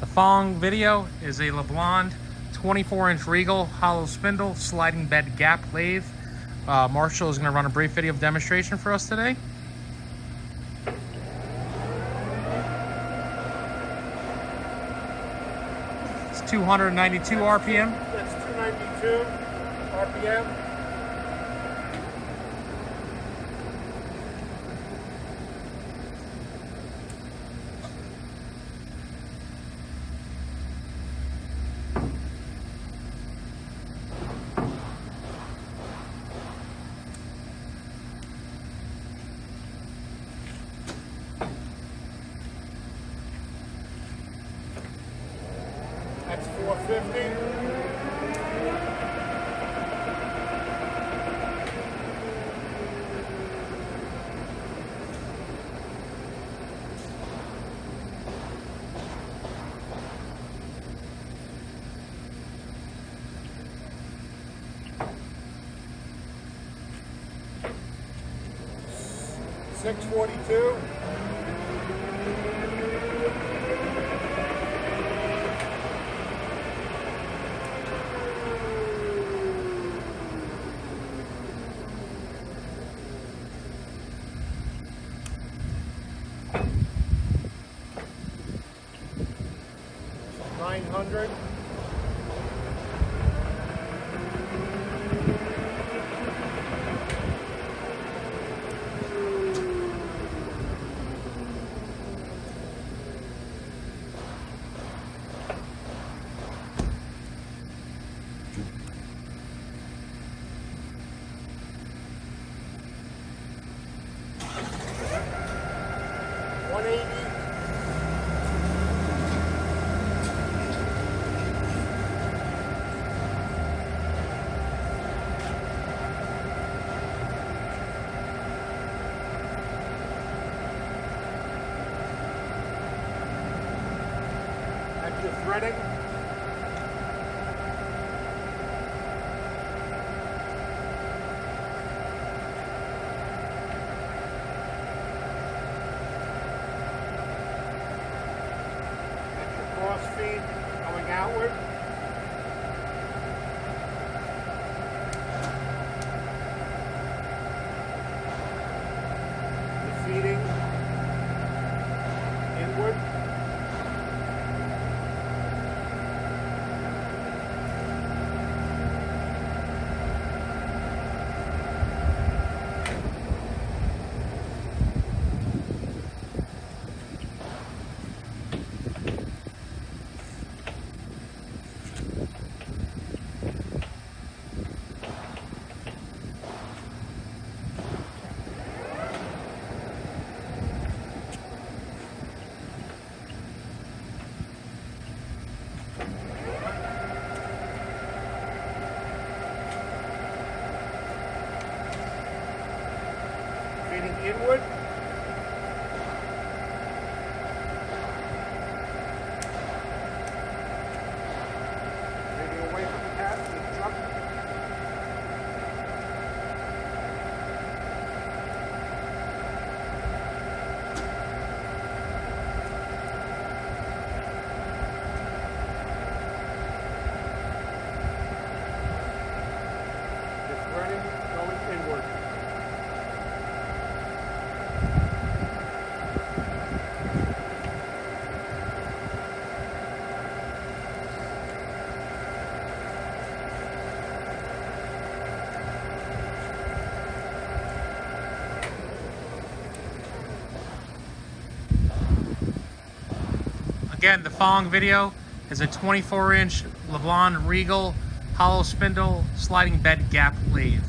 The following video is a LeBlond 24-inch Regal hollow spindle sliding bed gap lathe. Marshall is going to run a brief video of demonstration for us today. It's 292 RPM. That's 292 RPM. That's 450. $642. $900. $180. That's your threading. That's your cross feed going outward. The feeding inward. Feeding inward. Feeding away from the cab to the truck. The threading going inward. Again, the following video is a 24-inch LeBlond Regal hollow spindle sliding bed gap lathe.